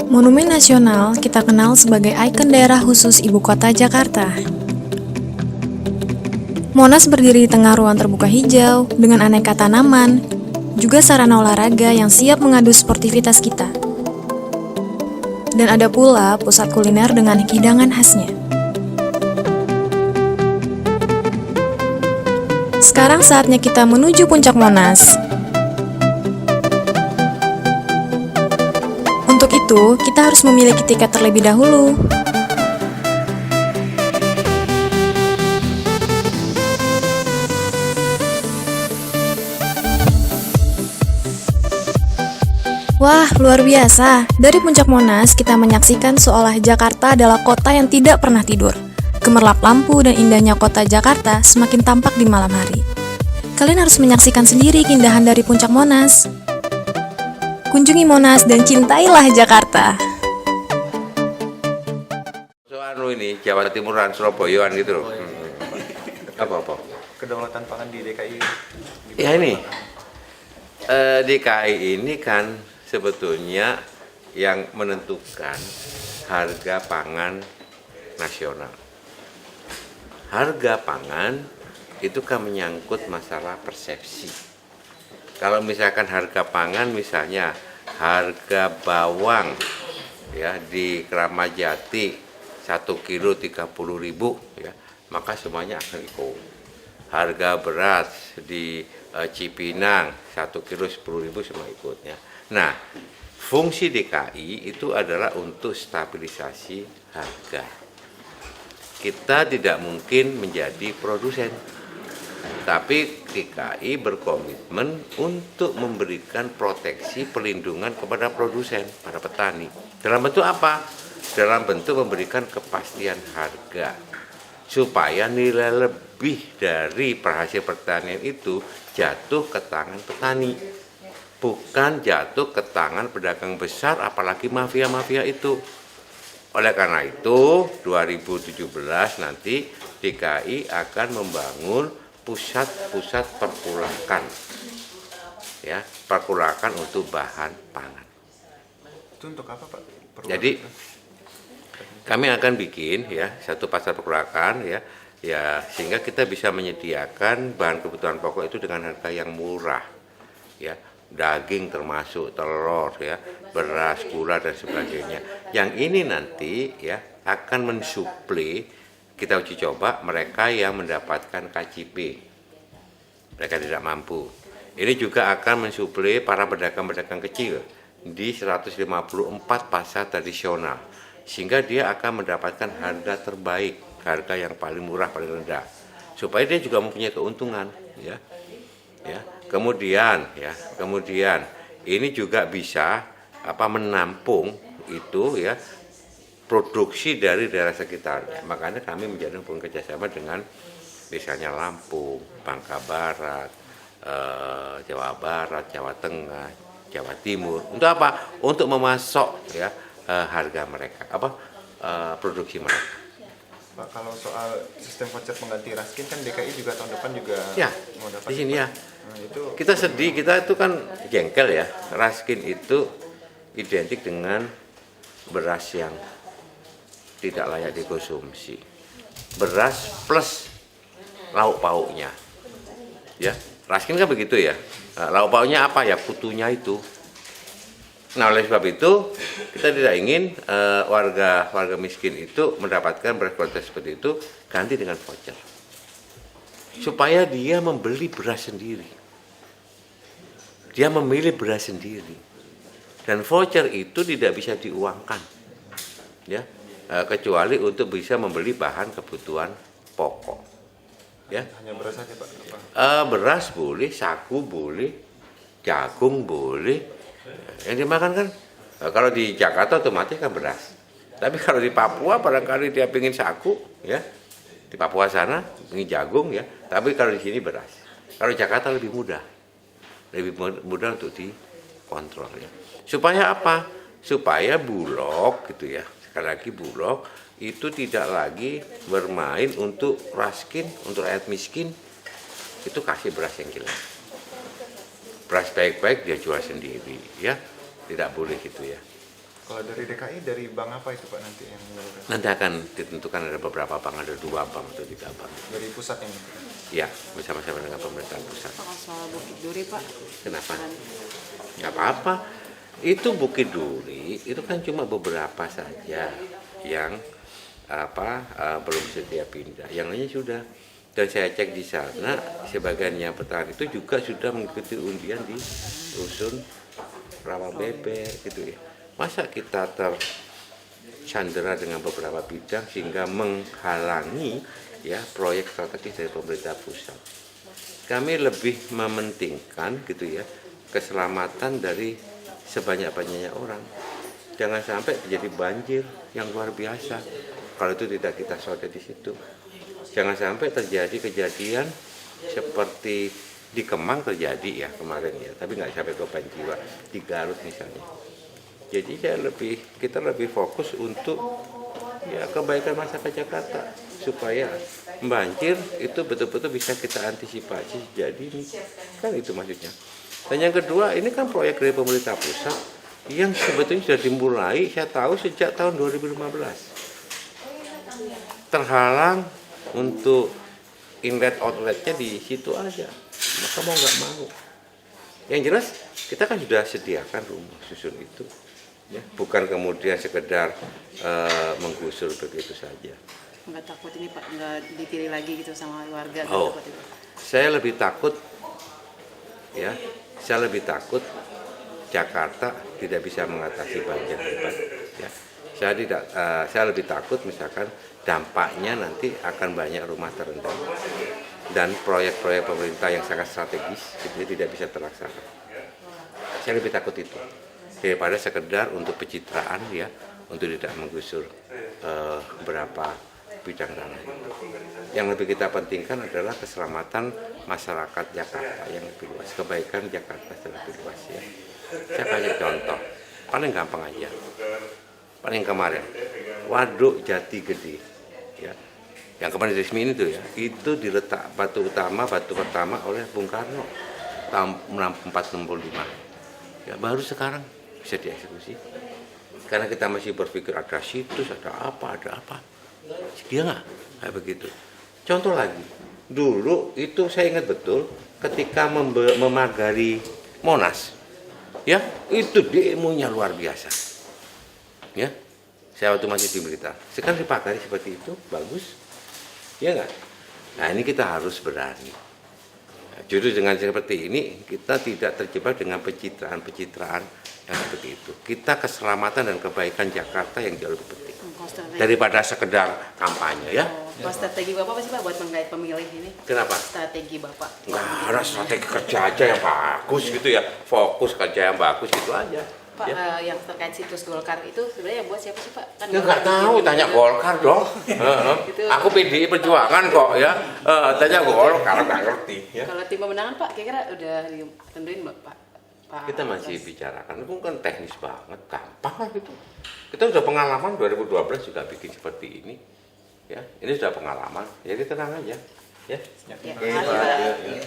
Monumen Nasional kita kenal sebagai ikon daerah khusus ibu kota Jakarta. Monas berdiri di tengah ruang terbuka hijau dengan aneka tanaman, juga sarana olahraga yang siap mengadu sportivitas kita. Dan ada pula pusat kuliner dengan hidangan khasnya. Sekarang saatnya kita menuju puncak Monas. Untuk itu, kita harus memiliki tiket terlebih dahulu. Wah, luar biasa. Dari puncak Monas, kita menyaksikan seolah Jakarta adalah kota yang tidak pernah tidur. Gemerlap lampu dan indahnya kota Jakarta semakin tampak di malam hari. Kalian harus menyaksikan sendiri keindahan dari puncak Monas. Kunjungi Monas dan cintailah Jakarta. Soal ini Jawa Timuran, Surabayaan gitu loh. Apa? Kedaulatan pangan di DKI. Ya ini, DKI ini kan sebetulnya yang menentukan harga pangan nasional. Harga pangan itu kan menyangkut masalah persepsi. Kalau misalkan harga pangan, misalnya harga bawang ya di Kramat Jati 1 kilo 30.000 ya, maka semuanya akan ikut. Harga beras di Cipinang 1 kilo 10.000 semua ikutnya. Nah, fungsi DKI itu adalah untuk stabilisasi harga. Kita tidak mungkin menjadi produsen, tapi DKI berkomitmen untuk memberikan proteksi perlindungan kepada produsen, para petani. Dalam bentuk apa? Dalam bentuk memberikan kepastian harga, supaya nilai lebih dari hasil pertanian itu jatuh ke tangan petani, bukan jatuh ke tangan pedagang besar, apalagi mafia-mafia itu. Oleh karena itu, 2017 nanti DKI akan membangun pusat-pusat perkulakan, ya, perkulakan untuk bahan pangan. Itu untuk apa, Pak? Jadi kami akan bikin ya satu pasar perkulakan ya sehingga kita bisa menyediakan bahan kebutuhan pokok itu dengan harga yang murah, ya, daging termasuk telur ya, beras, gula dan sebagainya. Yang ini nanti ya akan mensuplai, kita uji coba mereka yang mendapatkan KJP, mereka tidak mampu. Ini juga akan mensuplai para pedagang-pedagang kecil di 154 pasar tradisional, sehingga dia akan mendapatkan harga terbaik, harga yang paling murah, paling rendah, supaya dia juga mempunyai keuntungan. Ya. Kemudian ini juga bisa menampung itu ya produksi dari daerah sekitarnya. Makanya kami menjalin hubungan kerjasama dengan misalnya Lampung, Bangka Barat, Jawa Barat, Jawa Tengah, Jawa Timur. Untuk apa? Untuk memasok ya harga mereka, produksi mereka. Pak, kalau soal sistem voucher pengganti Raskin kan DKI juga tahun depan juga ya, mau dapat. di sini ya. Nah, itu kita sedih, kita itu kan jengkel ya. Raskin itu identik dengan beras yang tidak layak dikonsumsi, beras plus lauk pauknya, ya. Raskin kan begitu ya. Lauk pauknya apa ya? Putunya itu. Nah, oleh sebab itu kita tidak ingin warga miskin itu mendapatkan beras kualitas seperti itu, ganti dengan voucher, supaya dia membeli beras sendiri, dia memilih beras sendiri, dan voucher itu tidak bisa diuangkan, ya. Kecuali untuk bisa membeli bahan kebutuhan pokok, ya. hanya beras saja, Pak. Beras boleh, sagu boleh, jagung boleh. Yang dimakan kan kalau di Jakarta otomatis kan beras. Tapi kalau di Papua barangkali dia pengen sagu, ya. Di Papua sana pengen jagung, ya. Tapi kalau di sini beras. Kalau Jakarta lebih mudah untuk dikontrol, ya. Supaya apa? Supaya Bulog gitu ya. Sekali lagi Bulog itu tidak lagi bermain untuk Raskin, untuk rakyat miskin, itu kasih beras yang jelas. beras baik-baik dia jual sendiri, ya tidak boleh gitu ya. Kalau dari DKI, dari bank apa itu Pak nanti yang menyalurkan? Nanti akan ditentukan ada beberapa bank, ada 2 bank atau 3 bank. Dari pusat yang itu? Ya, bersama-sama dengan pemerintahan pusat. Pak, soal Bukit Duri Pak. Kenapa? Nggak apa-apa. Itu Bukit Duri, itu kan cuma beberapa saja yang belum sedia pindah. Yang lainnya sudah. Dan saya cek di sana, sebagian yang petani itu juga sudah mengikuti undian di rusun rawa bebek gitu ya. Masa kita tercandera dengan beberapa bidang sehingga menghalangi ya proyek strategis dari pemerintah pusat. Kami lebih mementingkan gitu ya keselamatan dari sebanyak-banyaknya orang. Jangan sampai terjadi banjir yang luar biasa kalau itu tidak kita sorot di situ. Jangan sampai terjadi kejadian seperti di Kemang terjadi ya kemarin ya, tapi nggak sampai korban jiwa di Garut misalnya. Jadi kita lebih fokus untuk ya kebaikan masyarakat Jakarta supaya banjir itu betul-betul bisa kita antisipasi. Jadi kan itu maksudnya. Dan yang kedua ini kan proyek dari pemerintah pusat yang sebetulnya sudah dimulai saya tahu sejak tahun 2015. Terhalang untuk inlet outletnya di situ aja. Maka mau nggak mau. Yang jelas kita kan sudah sediakan rumah susun itu. Ya, bukan kemudian sekedar menggusur begitu saja. Nggak takut ini Pak, nggak ditiru lagi gitu sama warga? Oh, Takut itu. saya lebih takut Jakarta tidak bisa mengatasi banjir hebat. Ya. Saya lebih takut misalkan dampaknya nanti akan banyak rumah terendam dan proyek-proyek pemerintah yang sangat strategis itu tidak bisa terlaksana. Saya lebih takut itu daripada sekedar untuk pencitraan ya, untuk tidak menggusur berapa bidang tanah. Yang lebih kita pentingkan adalah keselamatan masyarakat Jakarta yang lebih luas, kebaikan Jakarta yang lebih luas ya. Saya kasih contoh, paling gampang aja, paling kemarin, Waduk Jati Gede, ya, yang kemarin resmi itu ya, itu diletak batu pertama oleh Bung Karno tahun 1965, ya baru sekarang bisa dieksekusi, karena kita masih berpikir ada situs, ada apa, dia nggak kayak begitu. Contoh lagi, dulu itu saya ingat betul ketika memagari Monas, ya itu demonya luar biasa, ya. Saya waktu masih di Blitar, sekarang dipagari seperti itu bagus, ya nggak? Nah ini kita harus berani. Justru dengan seperti ini kita tidak terjebak dengan pencitraan yang seperti itu. Kita keselamatan dan kebaikan Jakarta yang jauh lebih penting daripada sekedar kampanye ya. Kalau strategi Bapak apa sih Pak buat menggait pemilih ini? Kenapa? Strategi Bapak. Nggak ada strategi kerja aja yang bagus gitu ya. Fokus kerja yang bagus gitu aja. Pak, Ya. yang terkait situs Golkar itu sebenarnya yang buat siapa sih Pak? Kan Ya nggak tahu, tanya Golkar dong. Aku PDI Perjuangan kok ya. Tanya Golkar nggak ngerti. Ya. Kalau tim pemenangan Pak, kira-kira udah ditentuin Pak? Kita masih bicarakan, itu kan teknis banget, gampang lah gitu. Kita sudah pengalaman 2012 juga bikin seperti ini, ya. Ini sudah pengalaman, jadi tenang aja, ya. Ya, makasih, Pak. Ya.